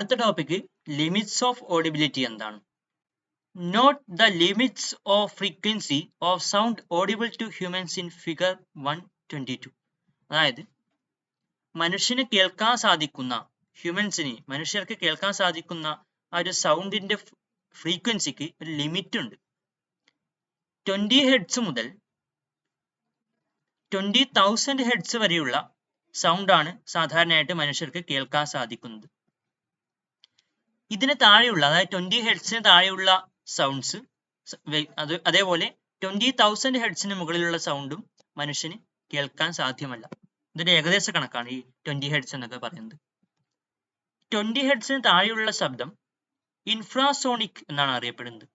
അടുത്ത topic limits of audibility എന്താണ്? Note the limits of frequency of sound audible to humans in figure 122. അതായത് മനുഷ്യന് കേൾക്കാൻ സാധിക്കുന്ന മനുഷ്യർക്ക് കേൾക്കാൻ സാധിക്കുന്ന ആ ഒരു സൗണ്ടിന്റെ ഫ്രീക്വൻസിക്ക് ഒരു ലിമിറ്റ് ഉണ്ട്. 20 ഹെർട്സ് മുതൽ 20,000 ഹെർട്സ് വരെയുള്ള സൗണ്ട് ആണ് സാധാരണയായിട്ട് മനുഷ്യർക്ക് കേൾക്കാൻ സാധിക്കുന്നത്. ഇതിന് താഴെയുള്ള അതായത് 20 ഹെർട്സിന് താഴെയുള്ള സൗണ്ട്സ് അതേപോലെ 20,000 ഹെർട്സിന് മുകളിലുള്ള സൗണ്ടും മനുഷ്യന് കേൾക്കാൻ സാധ്യമല്ല. ഇതൊരു ഏകദേശ കണക്കാണ് ഈ 20 ഹെർട്സ് എന്നൊക്കെ പറയുന്നത്. 20 ഹെർട്സിന് താഴെയുള്ള ശബ്ദം ഇൻഫ്രാസോണിക് എന്നാണ് അറിയപ്പെടുന്നത്.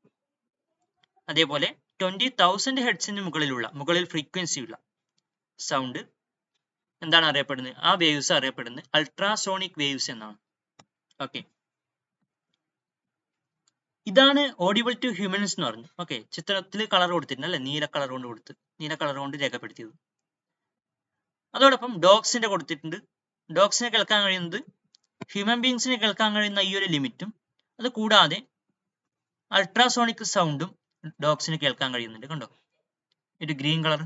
അതേപോലെ 20,000 ഹെർട്സിന് മുകളിൽ ഫ്രീക്വൻസി ഉള്ള സൗണ്ട് എന്താണ് അറിയപ്പെടുന്നത്? ആ വേവ്സ് അറിയപ്പെടുന്നത് അൾട്രാസോണിക് വേവ്സ് എന്നാണ്. ഓക്കെ, ഇതാണ് ഓഡിബിൾ ടു ഹ്യൂമൻസ് എന്ന് പറഞ്ഞു. ഓക്കെ, ചിത്രത്തിൽ കളർ കൊടുത്തിട്ടുണ്ട് അല്ലെ, നീല കളർ കൊണ്ട് രേഖപ്പെടുത്തിയത്. അതോടൊപ്പം ഡോഗ്സിന്റെ കൊടുത്തിട്ടുണ്ട്. ഡോഗ്സിനെ കേൾക്കാൻ കഴിയുന്നത് ഹ്യൂമൻ ബീങ്സിനെ കേൾക്കാൻ കഴിയുന്ന ഈ ഒരു ലിമിറ്റും, അത് കൂടാതെ അൾട്രാസോണിക് സൗണ്ടും ഡോഗ്സിന് കേൾക്കാൻ കഴിയുന്നുണ്ട്. കണ്ടോ, ഒരു ഗ്രീൻ കളർ.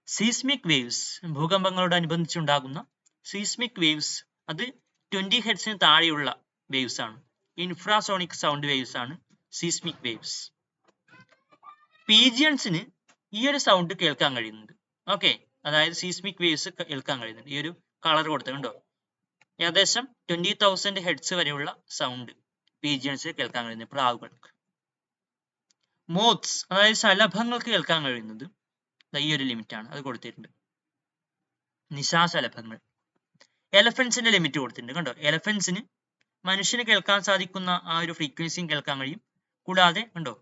സീസ്മിക് വേവ്സ്, ഭൂകമ്പങ്ങളോടനുബന്ധിച്ചുണ്ടാകുന്ന സീസ്മിക് വേവ്സ്, അത് 20 ഹെർട്സിന് താഴെയുള്ള വേവ്സ് ആണ്. ഇൻഫ്രാസോണിക് സൗണ്ട് വേവ്സ് ആണ് സീസ്മിക് വേവ്സ്. പീജിയൻസിന് ഈ ഒരു സൗണ്ട് കേൾക്കാൻ കഴിയുന്നുണ്ട്. ഓക്കെ, അതായത് സീസ്മിക് വേവ്സ് കേൾക്കാൻ കഴിയുന്നുണ്ട്. ഈ ഒരു കളർ കൊടുത്തിട്ടുണ്ടോ, ഏകദേശം 20,000 ഹെർട്സ് വരെയുള്ള സൗണ്ട് പീജിയൻസിന് കേൾക്കാൻ കഴിയുന്നത്, പ്രാവുകൾക്ക്. മോത്സ് അതായത് ശലഭങ്ങൾക്ക് കേൾക്കാൻ കഴിയുന്നത് ഈ ഒരു ലിമിറ്റ് ആണ്, അത് കൊടുത്തിട്ടുണ്ട്. നിശാശലഭങ്ങൾ. എലഫന്റ്സിന്റെ ലിമിറ്റ് കൊടുത്തിട്ടുണ്ട്. കണ്ടോ, എലഫന്റ്സിന് മനുഷ്യന് കേൾക്കാൻ സാധിക്കുന്ന ആ ഒരു ഫ്രീക്വൻസിയും കേൾക്കാൻ കഴിയും. കൂടാതെ കണ്ടോ,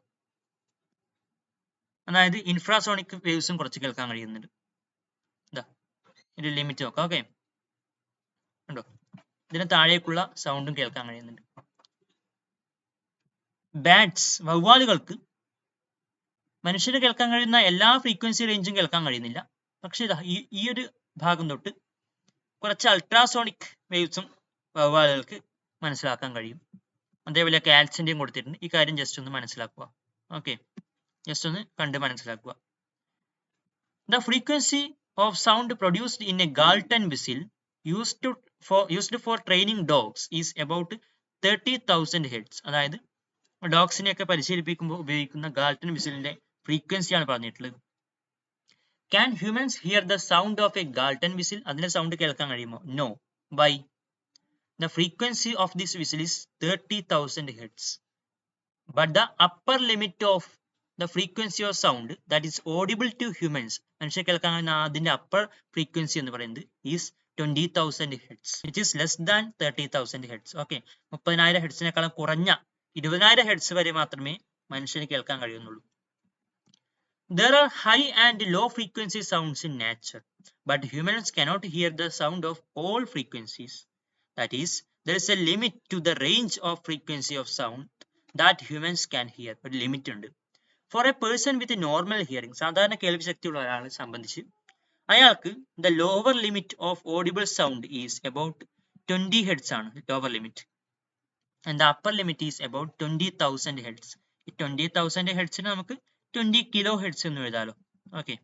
അതായത് ഇൻഫ്രാസോണിക് വേവ്സും കുറച്ച് കേൾക്കാൻ കഴിയുന്നുണ്ട്. ഇതാ ഒരു ലിമിറ്റ് നോക്കാം. ഓക്കെ, കണ്ടോ, ഇതിന് താഴേക്കുള്ള സൗണ്ടും കേൾക്കാൻ കഴിയുന്നുണ്ട്. ബാറ്റ്സ്, വവ്വാലുകൾക്ക് മനുഷ്യന് കേൾക്കാൻ കഴിയുന്ന എല്ലാ ഫ്രീക്വൻസി റേഞ്ചും കേൾക്കാൻ കഴിയുന്നില്ല. പക്ഷെ ഇതാ ഈ ഒരു ഭാഗം തൊട്ട് കുറച്ച് അൾട്രാസോണിക് വേവ്സും വവ്വാലുകൾക്ക് മനസ്സിലാക്കാൻ കഴിയും. അതേപോലെ കാൽസിന്റെയും കൊടുത്തിട്ടുണ്ട്. ഈ കാര്യം ജസ്റ്റ് ഒന്ന് മനസ്സിലാക്കുക. ഓക്കെ, ജസ്റ്റ് ഒന്ന് കണ്ട് മനസ്സിലാക്കുക. The frequency of sound produced in a Galton whistle used for training dogs is about 30,000 hertz. അതായത് ഡോഗ്സിനെയൊക്കെ പരിശീലിപ്പിക്കുമ്പോൾ ഉപയോഗിക്കുന്ന ഗാൾട്ടൺ വിസിലിന്റെ ഫ്രീക്വൻസിയാണ് പറഞ്ഞിട്ടുള്ളത്. Can humans hear the sound of a Galton whistle? അതിന്റെ സൗണ്ട് കേൾക്കാൻ കഴിയുമോ? No. Why? The frequency of this whistle is 30,000 hertz. But the upper limit of the frequency of sound that is audible to humans, മനുഷ്യ കേൾക്കാൻ കഴിയുന്ന അതിന്റെ upper frequency എന്ന് പറയുന്നത് is 20,000 hertz. It is less than 30,000 hertz. Okay, 30,000 ഹെർട്സിനേക്കാളും കുറഞ്ഞ 20,000 hertz വരെ മാത്രമേ മനുഷ്യന് കേൾക്കാൻ കഴിയുന്നുള്ളൂ. There are high and low frequency sounds in nature, but humans cannot hear the sound of all frequencies. That is, there is a limit to the range of frequency of sound that humans can hear. ഒരു limit ഉണ്ട്. For a person with a normal hearing, സാധാരണ കേൾവി ശക്തിയുള്ള ഒരാളെ സംബന്ധിച്ച് അയാൾക്ക് the lower limit of audible sound is about 20 hertz ആണ് lower limit, and the upper limit is about 20,000 hertz. ഈ 20,000 ഹെർട്സിന് നമുക്ക് 20 കിലോ ഹെർട്സ് എന്ന് എഴുതാലോ. Okay,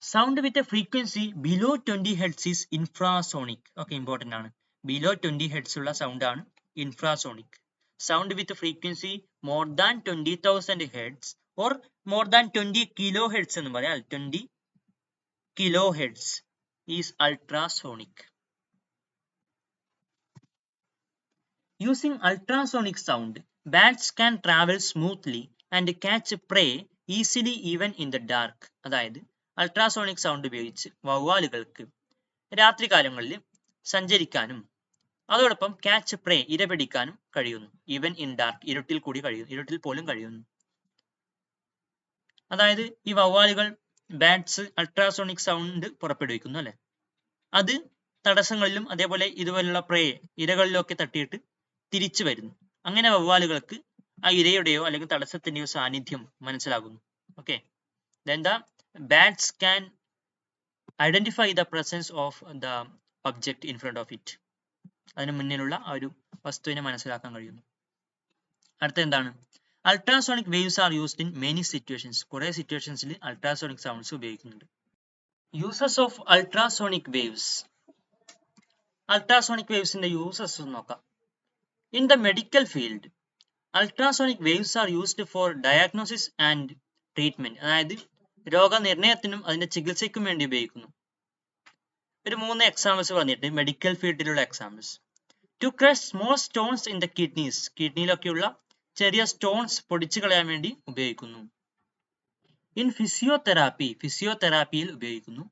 sound with a frequency below 20 hertz is infrasonic. Okay, important ആണ്. Below 20 hertz ഉള്ള sound ആണ് infrasonic. Sound with frequency more than 20,000 hertz or more than 20 kilohertz എന്ന് പറയാം. 20 kilohertz is ultrasonic. Using ultrasonic sound, bats can travel smoothly and catch prey easily even in the dark. അതായത് ultrasonic sound ഉപയോഗിച്ച് വവ്വാലുകൾക്ക് രാത്രികാലങ്ങളിൽ സഞ്ചരിക്കാനും അതോടൊപ്പം catch പ്രേ ഇരപിടിക്കാനും കഴിയുന്നു. Even in dark, ഇരുട്ടിൽ പോലും കഴിയുന്നു. അതായത് ഈ വവ്വാലുകൾ, ബാറ്റ്സ് അൾട്രാസോണിക് സൗണ്ട് പുറപ്പെടുവിക്കുന്നു അല്ലെ, അത് തടസ്സങ്ങളിലും അതേപോലെ ഇതുപോലുള്ള പ്രേ ഇരകളിലൊക്കെ തട്ടിയിട്ട് തിരിച്ചു വരുന്നു. അങ്ങനെ വവ്വാലുകൾക്ക് ആ ഇരയുടെയോ അല്ലെങ്കിൽ തടസ്സത്തിന്റെയോ സാന്നിധ്യം മനസ്സിലാകുന്നു. Okay, then the bats can identify the presence of the object in front of it. അതിന് മുന്നിലുള്ള ആ ഒരു വസ്തുവിനെ മനസ്സിലാക്കാൻ കഴിയുന്നു. അടുത്ത എന്താണ്? Ultrasonic waves are used in many situations. കുറെ സിറ്റുവേഷൻസിൽ അൾട്രാസോണിക് സൗണ്ട്സ് ഉപയോഗിക്കുന്നുണ്ട്. Uses of ultrasonic waves. Ultrasonic വേവ്സിന്റെ യൂസസ് നോക്കാം. In the medical field ultrasonic waves are used for diagnosis and treatment. അതായത് രോഗനിർണയത്തിനും അതിന്റെ ചികിത്സയ്ക്കും വേണ്ടി ഉപയോഗിക്കുന്നു. ഒരു 3 എക്സാമ്പിൾസ് പറഞ്ഞിട്ട് മെഡിക്കൽ ഫീൽഡിലുള്ള examples. To crush small stones in the kidneys. കിഡ്നിയിലൊക്കെയുള്ള ചെറിയ സ്റ്റോൺസ് പൊടിച്ചു കളയാൻ വേണ്ടി ഉപയോഗിക്കുന്നു. In physiotherapy. ഫിസിയോതെറാപ്പിയിൽ ഉപയോഗിക്കുന്നു.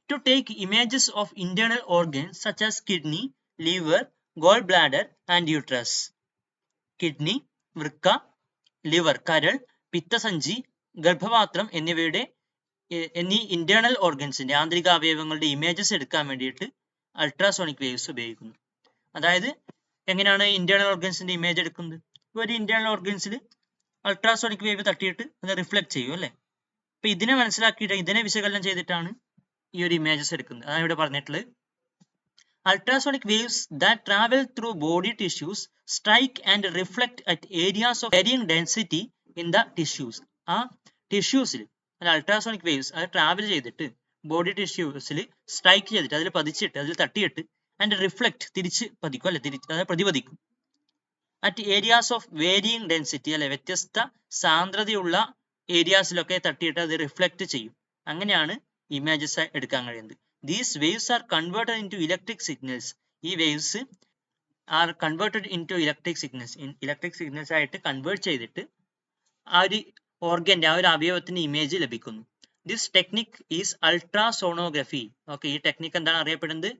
To take images of internal organs such as kidney, liver, gall bladder and uterus. Kidney, വൃക്ക, ലിവർ കരൾ, പിത്തസഞ്ചി, ഗർഭപാത്രം എന്നീ ഇന്റേണൽ ഓർഗൻസിന്റെ ആന്തരിക അവയവങ്ങളുടെ ഇമേജസ് എടുക്കാൻ വേണ്ടിയിട്ട് അൾട്രാസോണിക് വേവ്സ് ഉപയോഗിക്കുന്നു. അതായത് എങ്ങനെയാണ് ഇന്റേണൽ ഓർഗൻസിന്റെ ഇമേജ് എടുക്കുന്നത്? ഒരു ഇന്റേണൽ ഓർഗൻസിൽ അൾട്രാസോണിക് വേവ് തട്ടിയിട്ട് അത് റിഫ്ലക്ട് ചെയ്യും അല്ലെ. അപ്പൊ ഇതിനെ മനസ്സിലാക്കിയിട്ട് ഇതിനെ വിശകലനം ചെയ്തിട്ടാണ് ഈ ഒരു ഇമേജസ് എടുക്കുന്നത്. അതാണ് ഇവിടെ പറഞ്ഞിട്ടുള്ളത്. Ultrasonic waves that travel through body tissues strike and reflect at areas of varying density in the tissues. ആ ടിഷ്യൂസിൽ അൾട്രാസോണിക് വേവ്സ് അത് ട്രാവൽ ചെയ്തിട്ട് ബോഡി ടിഷ്യൂസിൽ സ്ട്രൈക്ക് ചെയ്തിട്ട് അതിൽ പതിച്ചിട്ട് അതിൽ തട്ടിയിട്ട് ആൻഡ് റിഫ്ലക്ട് തിരിച്ച് പതിക്കും അല്ലെ, അതായത് പ്രതിപതിക്കും. At areas of varying density അല്ലെ, വ്യത്യസ്ത സാന്ദ്രതയുള്ള ഏരിയാസിലൊക്കെ തട്ടിയിട്ട് അത് റിഫ്ലക്ട് ചെയ്യും. അങ്ങനെയാണ് ഇമേജസ് എടുക്കാൻ കഴിയുന്നത്. These waves are converted into electric signals. ഈ waves are converted into electric signals. Electric signals ആയിട്ട് കൺവേർട്ട് ചെയ്തിട്ട് ആ ഒരു ഓർഗന്റെ, ആ ഒരു അവയവത്തിന്റെ ഇമേജ് ലഭിക്കുന്നു. This technique is ultrasonography. Okay, ഈ ടെക്നിക് എന്താണ് അറിയപ്പെടുന്നത്?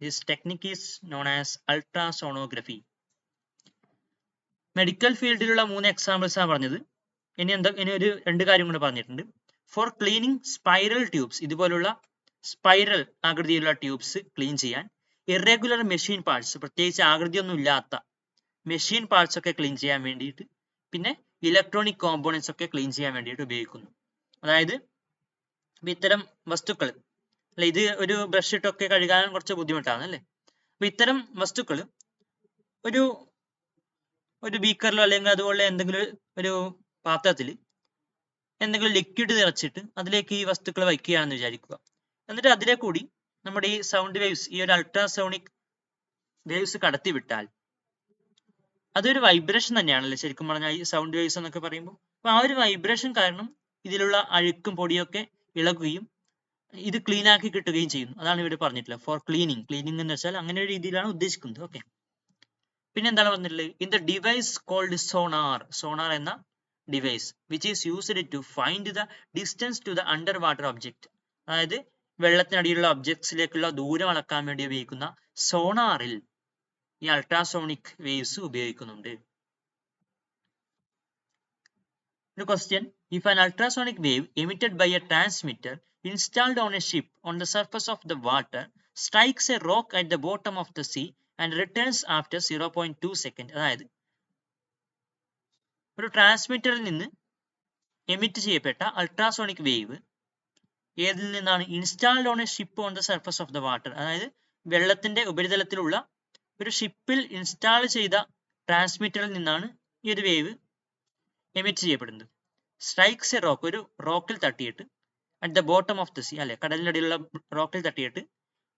This technique is known as ultrasonography. Medical ഫീൽഡിലുള്ള 3 എക്സാമ്പിൾസ് ആണ് പറഞ്ഞത്. ഇനി ഒരു 2 കാര്യം കൂടെ പറഞ്ഞിട്ടുണ്ട്. For cleaning spiral tubes. ഇതുപോലുള്ള സ്പൈറൽ ആകൃതിയിലുള്ള ട്യൂബ്സ് ക്ലീൻ ചെയ്യാൻ. ഇറഗുലർ മെഷീൻ പാർട്സ്, പ്രത്യേകിച്ച് ആകൃതിയൊന്നും ഇല്ലാത്ത മെഷീൻ പാർട്സ് ഒക്കെ ക്ലീൻ ചെയ്യാൻ വേണ്ടിയിട്ട്. പിന്നെ ഇലക്ട്രോണിക് കോമ്പോണൻസ് ഒക്കെ ക്ലീൻ ചെയ്യാൻ വേണ്ടിയിട്ട് ഉപയോഗിക്കുന്നു. അതായത് ഇത്തരം വസ്തുക്കൾ അല്ലെ, ഇത് ഒരു ബ്രഷ് ഇട്ടൊക്കെ കഴുകാൻ കുറച്ച് ബുദ്ധിമുട്ടാണ് അല്ലെ. അപ്പൊ ഇത്തരം വസ്തുക്കൾ ഒരു ബീക്കറിലോ അല്ലെങ്കിൽ അതുപോലെ എന്തെങ്കിലും ഒരു പാത്രത്തിൽ എന്തെങ്കിലും ലിക്വിഡ് നിറച്ചിട്ട് അതിലേക്ക് ഈ വസ്തുക്കൾ വയ്ക്കുകയാണെന്ന് വിചാരിക്കുക. എന്നിട്ട് അതിലെ കൂടി നമ്മുടെ ഈ സൗണ്ട് വേവ്സ്, ഈ ഒരു അൾട്രാസോണിക് വേവ്സ് കടത്തി വിട്ടാൽ അതൊരു വൈബ്രേഷൻ തന്നെയാണല്ലേ ശരിക്കും പറഞ്ഞാൽ ഈ സൗണ്ട് വേവ്സ് എന്നൊക്കെ പറയുമ്പോൾ. അപ്പൊ ആ ഒരു വൈബ്രേഷൻ കാരണം ഇതിലുള്ള അഴുക്കും പൊടിയൊക്കെ ഇളകുകയും ഇത് ക്ലീൻ ആക്കി കിട്ടുകയും ചെയ്യുന്നു. അതാണ് ഇവിടെ പറഞ്ഞിട്ടുള്ളത്. Four cleaning. ക്ലീനിങ് എന്ന് വെച്ചാൽ അങ്ങനെ ഒരു രീതിയിലാണ് ഉദ്ദേശിക്കുന്നത്. ഓക്കെ, പിന്നെ എന്താണ് പറഞ്ഞിട്ടുള്ളത്? In the device called sonar. Sonar എന്ന device which is used to find the distance to the underwater object. അതായത് വെള്ളത്തിനടിയിലുള്ള ഒബ്ജക്ട്സിലേക്കുള്ള ദൂരം അളക്കാൻ വേണ്ടി ഉപയോഗിക്കുന്ന സോണാറിൽ ഈ അൾട്രാസോണിക് വേവ്സ് ഉപയോഗിക്കുന്നുണ്ട്. ഒരു question. If an ultrasonic wave emitted by a transmitter installed on a ship on the surface of the water strikes a rock at the bottom of the sea and returns after 0.2 seconds. അതായത് ഒരു ട്രാൻസ്മിറ്ററിൽ നിന്ന് emit ചെയ്യപ്പെട്ട ultrasonic wave ഏതിൽ നിന്നാണ്? Installed on A ship on the surface of the water. അതായത് വെള്ളത്തിന്റെ ഉപരിതലത്തിലുള്ള ഒരു ഷിപ്പിൽ ഇൻസ്റ്റാൾ ചെയ്ത ട്രാൻസ്മിറ്ററിൽ നിന്നാണ് ഈ ഒരു വേവ് എമിറ്റ് ചെയ്യപ്പെടുന്നത്. സ്ട്രൈക്സ് എ റോക്ക്, ഒരു റോക്കിൽ തട്ടിയിട്ട്, at the bottom of the sea അല്ലെ, കടലിനടിയിലുള്ള റോക്കിൽ തട്ടിയിട്ട്,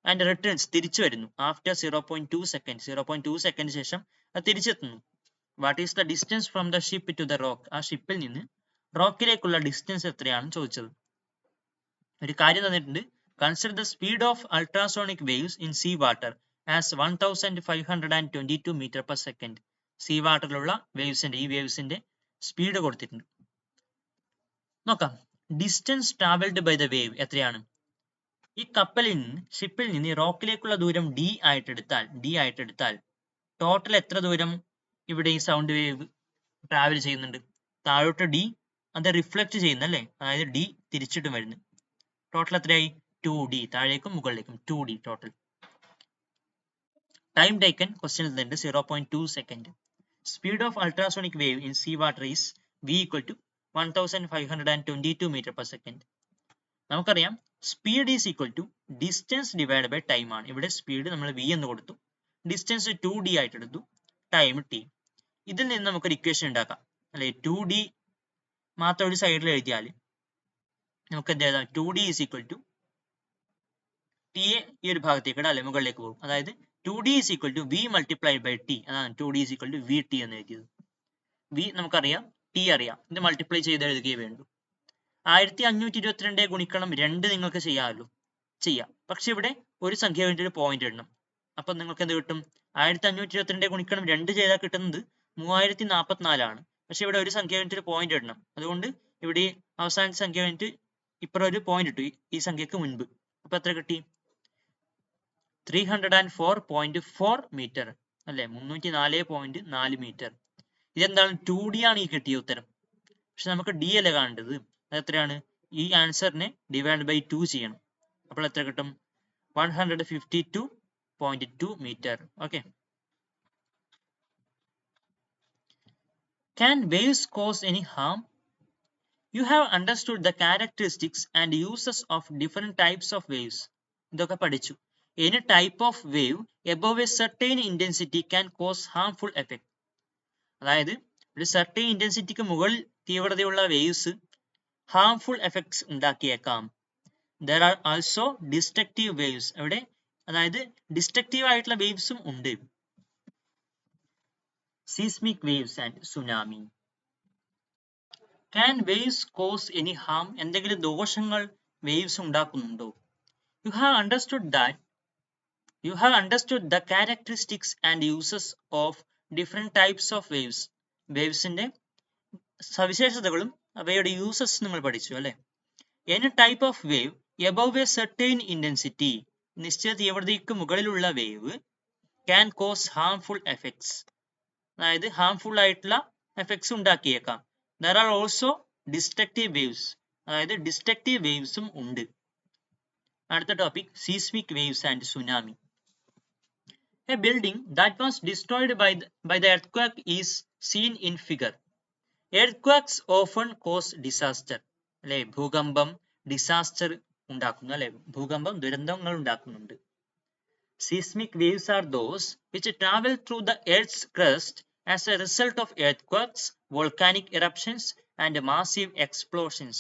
ആൻഡ് റിട്ടേൺസ് തിരിച്ചു വരുന്നു ആഫ്റ്റർ 0.2 സെക്കൻഡ്. 0.2 സെക്കൻഡ് ശേഷം അത് തിരിച്ചെത്തുന്നു. What is the distance from the ship to the rock. ആ ഷിപ്പിൽ നിന്ന് റോക്കിലേക്കുള്ള ഡിസ്റ്റൻസ് എത്രയാണെന്ന് ചോദിച്ചത്. ഒരു കാര്യം തന്നിട്ടുണ്ട്. Consider the speed of ultrasonic waves in sea water as 1522 metre per second. Sea വാട്ടറിലുള്ള വേവ്സിന്റെ, ഈ വേവ്സിന്റെ സ്പീഡ് കൊടുത്തിട്ടുണ്ട്. നോക്കാം. Distance travelled by the wave എത്രയാണ്? ഈ കപ്പലിൽ നിന്ന്, ഷിപ്പിൽ നിന്ന് റോക്കിലേക്കുള്ള ദൂരം d ആയിട്ട് എടുത്താൽ ടോട്ടൽ എത്ര ദൂരം ഇവിടെ ഈ സൗണ്ട് വേവ് ട്രാവൽ ചെയ്യുന്നുണ്ട്? താഴോട്ട് d, അത് റിഫ്ലക്ട് ചെയ്യുന്നു അല്ലേ, അതായത് d തിരിച്ചിട്ടും വരുന്നു. ടോട്ടൽ എത്രയായി? 2d. താഴേക്കും മുകളിലേക്കും 2d total. Time taken question ഉണ്ട് 0.2 second. Speed of ultrasonic wave in sea water is v equal to 1522 metre per second. നമുക്കറിയാം speed is equal to distance divide by time ആണ്. ഇവിടെ speed നമ്മൾ v എന്ന് കൊടുത്തു, distance 2d ആയിട്ട് എടുത്തു, time t. ഇതിൽ നിന്ന് നമുക്കൊരു ഇക്വേഷൻ ഉണ്ടാക്കാം അല്ലെ. 2d മാത്രം ഒരു സൈഡിൽ എഴുതിയാൽ നമുക്ക് എന്ത് എഴുതാം? 2d is equal to T A ഈ ഒരു ഭാഗത്തേക്ക് അല്ലെ മുകളിലേക്ക് പോകും. അതായത് 2d is equal to v multiplied by T. അതാണ് 2d is equal to V T എന്ന് എഴുതിയത്. v നമുക്കറിയാം, ടി അറിയാം, ഇത് മൾട്ടിപ്ലൈ ചെയ്ത് എഴുതുകയേ വേണ്ടൂ. 1522 ഗുണിക്കണം 2 നിങ്ങൾക്ക് ചെയ്യാമല്ലോ, ചെയ്യാം. പക്ഷെ ഇവിടെ ഒരു സംഖ്യ വേണ്ടി ഒരു പോയിന്റ് ഇടണം. അപ്പൊ നിങ്ങൾക്ക് എന്ത് കിട്ടും? 1522 ഗുണിക്കണം 2 ചെയ്താൽ കിട്ടുന്നത് 3044 പക്ഷെ ഇവിടെ ഒരു സംഖ്യ വേണ്ടി ഒരു പോയിന്റ് ഇടണം. അതുകൊണ്ട് ഇവിടെ അവസാനത്തെ സംഖ്യ വേണ്ടി ഇപ്പുറം ഒരു പോയിന്റ് ഇട്ടു ഈ സംഖ്യക്ക് മുൻപ്. അപ്പൊ എത്ര കിട്ടി? 304.4 മീറ്റർ അല്ലെ, 304.4 മീറ്റർ. ഇതെന്താണ്? 2d ആണ് ഈ കിട്ടിയ ഉത്തരം. പക്ഷെ നമുക്ക് d അല്ലേ കാണേണ്ടത്. അത് എത്രയാണ്? ഈ ആൻസറിനെ ഡിവൈഡ് ബൈ 2 ചെയ്യണം. അപ്പോൾ എത്ര കിട്ടും? 152.2 meter. Okay. Can waves cause any harm? You have understood the characteristics and uses of different types of waves. ഇതൊക്കെ പഠിച്ചു. Any type of wave above a certain intensity can cause harmful effect. അതായത് ഒരു certain ഇന്റൻസിറ്റിക്ക് മുകളിൽ തീവ്രതയുള്ള waves harmful effects ഉണ്ടാക്കിയേക്കാം. There are also destructive waves. അവിടെ അതായത് ഡിസ്ട്രക്റ്റീവ് ആയിട്ടുള്ള വേവ്സും ഉണ്ട്. Seismic waves and tsunami. Can waves cause any harm? എന്തെങ്കിലും ദോഷങ്ങൾ waves ഉണ്ടാക്കുന്നുണ്ടോ? You have understood the characteristics and uses of different types of waves. വേവ്സിന്റെ സവിശേഷതകളും അവയുടെ uses നിങ്ങൾ പഠിച്ചു അല്ലെ. Any type of wave above a certain intensity, നിശ്ചിത തീവ്രതയ്ക്ക് മുകളിലുള്ള wave can cause harmful effects. അതായത് harmful ആയിട്ടുള്ള എഫക്ട്സ് ഉണ്ടാക്കിയേക്കാം. There are also destructive waves. അതായത് ഡിസ്ട്രക്റ്റീവ് വേവ്സും ഉണ്ട്. അടുത്ത topic seismic waves and tsunami. A building that was destroyed by the earthquake is seen in figure. Earthquakes often cause disaster. അല്ലെ, ഭൂകമ്പം disaster ഉണ്ടാക്കുന്നു അല്ലെ, ഭൂകമ്പം ദുരന്തങ്ങൾ ഉണ്ടാക്കുന്നുണ്ട്. Seismic waves are those which travel through the Earth's crust as a result of earthquakes, volcanic eruptions and massive explosions.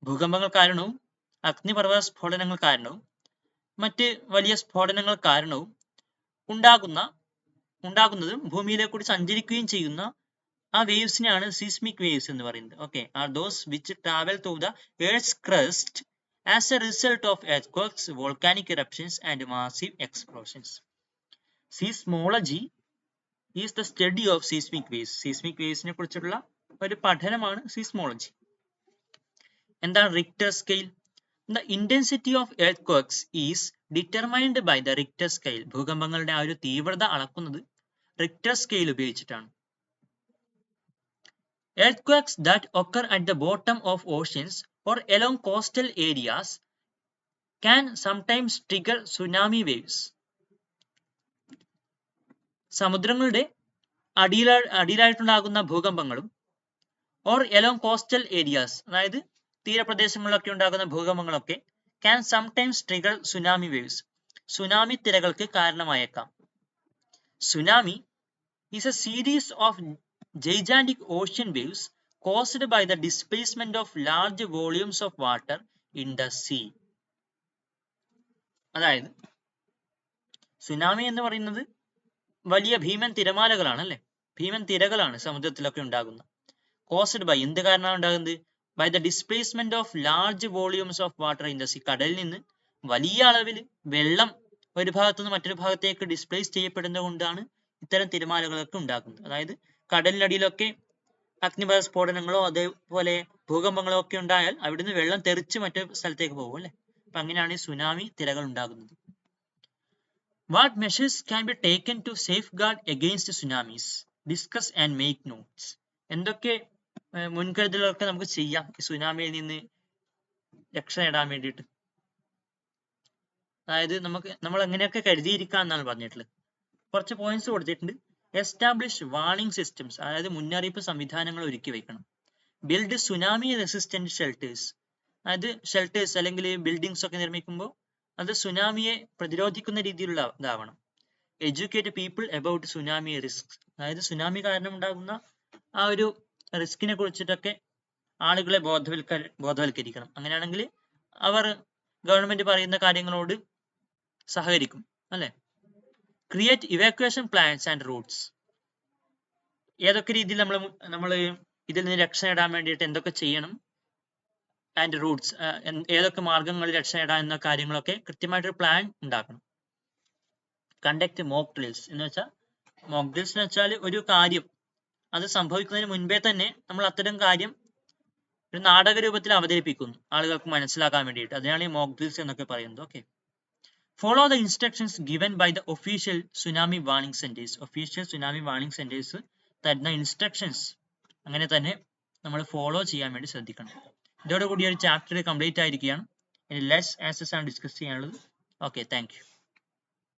ഭൂകമ്പങ്ങൾ കാരണവും അഗ്നിപർവ്വത സ്ഫോടനങ്ങൾ കാരണവും മറ്റ് വലിയ സ്ഫോടനങ്ങൾ കാരണവും ഉണ്ടാകുന്നതും ഭൂമിയിലേക്ക് കൂടി സഞ്ചരിക്കുകയും ചെയ്യുന്ന ആ വേവ്സിനെയാണ് സീസ്മിക് വേവ്സ് എന്ന് പറയുന്നത്. Okay, are those which travel through the earth crust as a result of earthquakes, volcanic eruptions and massive explosions. Seismology is the study of seismic waves. Seismic waves നെ കുറിച്ചുള്ള ഒരു പഠനമാണ് seismology. എന്താണ് Richter scale? The intensity of earthquakes is determined by the Richter scale. ഭൂകമ്പങ്ങളുടെ ആ ഒരു തീവ്രത അളക്കുന്നത് Richter scale ഉപയോഗിച്ചിട്ടാണ്. Earthquakes that occur at the bottom of oceans or along coastal areas can sometimes trigger tsunami waves. സമുദ്രങ്ങളുടെ അടിയിലായിട്ടുണ്ടാകുന്ന ഭൂകമ്പങ്ങളും or along coastal areas, അതായത് തീരപ്രദേശങ്ങളിലൊക്കെ ഉണ്ടാകുന്ന ഭൂകമ്പങ്ങളൊക്കെ can sometimes trigger tsunami waves. Tsunami തിരകൾക്ക് കാരണമായേക്കാം. Tsunami is a series of gigantic ocean waves caused by the displacement of large volumes of water in the sea. അതായത് tsunami എന്ന് പറയുന്നത് വലിയ ഭീമൻ തിരമാലകളാണ് അല്ലെ, ഭീമൻ തിരകളാണ് സമുദ്രത്തിലൊക്കെ ഉണ്ടാകുന്നത്. കോസ്ഡ് ബൈ, എന്ത് കാരണമാണ് ഉണ്ടാകുന്നത്? By the displacement of large volumes of water in the sea. കടലിൽ നിന്ന് വലിയ അളവിൽ വെള്ളം ഒരു ഭാഗത്തു നിന്ന് മറ്റൊരു ഭാഗത്തേക്ക് ഡിസ്പ്ലേസ് ചെയ്യപ്പെടുന്നത് കൊണ്ടാണ് ഇത്തരം തിരമാലകളൊക്കെ ഉണ്ടാക്കുന്നത്. അതായത് കടലിനടിയിലൊക്കെ അഗ്നിപർവ്വത സ്ഫോടനങ്ങളോ അതേപോലെ ഭൂകമ്പങ്ങളോ ഒക്കെ ഉണ്ടായാൽ അവിടുന്ന് വെള്ളം തെറിച്ച് മറ്റൊരു സ്ഥലത്തേക്ക് പോകും അല്ലെ. അപ്പൊ അങ്ങനെയാണ് ഈ സുനാമി തിരകൾ ഉണ്ടാകുന്നത്. What measures can be taken to safeguard against tsunamis? Discuss and make notes. എന്തൊക്കെ മുൻകരുതലുകളൊക്കെ നമുക്ക് ചെയ്യാം ഈ സുനാമിയിൽ നിന്ന് രക്ഷ നേടാൻ വേണ്ടിയിട്ട്? അതായത് നമ്മൾ എങ്ങനെയൊക്കെ കരുതിയിരിക്കാം എന്നാണ് പറഞ്ഞിട്ടുള്ളത്. കുറച്ച് പോയിന്റ്സ് കൊടുത്തിട്ടുണ്ട്. എസ്റ്റാബ്ലിഷ് വാർണിംഗ് സിസ്റ്റംസ്, അതായത് മുന്നറിയിപ്പ് സംവിധാനങ്ങൾ ഒരുക്കി വെക്കണം. ബിൽഡ് സുനാമി റെസിസ്റ്റന്റ് ഷെൽട്ടേഴ്സ്, അതായത് ഷെൽട്ടേഴ്സ് അല്ലെങ്കിൽ ബിൽഡിങ്സ് ഒക്കെ നിർമ്മിക്കുമ്പോൾ അത് സുനാമിയെ പ്രതിരോധിക്കുന്ന രീതിയിലുള്ള ഇതാവണം. Educate people about tsunami risk, അതായത് സുനാമി കാരണം ഉണ്ടാകുന്ന ആ ഒരു റിസ്കിനെ കുറിച്ചിട്ടൊക്കെ ആളുകളെ ബോധവൽക്കരിക്കണം. അങ്ങനെയാണെങ്കിൽ അവർ ഗവൺമെന്റ് പറയുന്ന കാര്യങ്ങളോട് സഹകരിക്കും, അല്ലെ? Create evacuation plans and routes, ഏതൊക്കെ രീതിയിൽ നമ്മൾ ഇതിൽ നിന്ന് രക്ഷ നേടാൻ വേണ്ടിയിട്ട് എന്തൊക്കെ ചെയ്യണം, ആൻഡ് റൂട്ട്സ്, ഏതൊക്കെ മാർഗങ്ങളിൽ രക്ഷ നേടാൻ എന്ന കാര്യങ്ങളൊക്കെ കൃത്യമായിട്ടൊരു പ്ലാൻ ഉണ്ടാക്കണം. കണ്ടക്ട് മോക്ക് ഡ്രിൽസ് എന്ന് വെച്ചാൽ, മോക്ക് ഡ്രിൽസ് എന്ന് വെച്ചാൽ ഒരു കാര്യം അത് സംഭവിക്കുന്നതിന് മുൻപേ തന്നെ നമ്മൾ അത്തരം കാര്യം ഒരു നാടക രൂപത്തിൽ അവതരിപ്പിക്കുന്നു ആളുകൾക്ക് മനസ്സിലാക്കാൻ വേണ്ടിയിട്ട്. അതിനാണ് ഈ മോക്ക് ഡ്രിൽസ് എന്നൊക്കെ പറയുന്നത്. Okay, follow the instructions given by the official tsunami warning centres. Official tsunami warning centres തരുന്ന ഇൻസ്ട്രക്ഷൻസ് അങ്ങനെ തന്നെ നമ്മൾ ഫോളോ ചെയ്യാൻ വേണ്ടി ശ്രദ്ധിക്കണം. ഇതോടുകൂടി ഒരു ചാപ്റ്റർ കംപ്ലീറ്റ് ആയിരിക്കുകയാണ്. ഇനി ലെസ് ആൻസേഴ്സ് ആണ് ഡിസ്കസ് ചെയ്യാനുള്ളത്. Okay, thank you.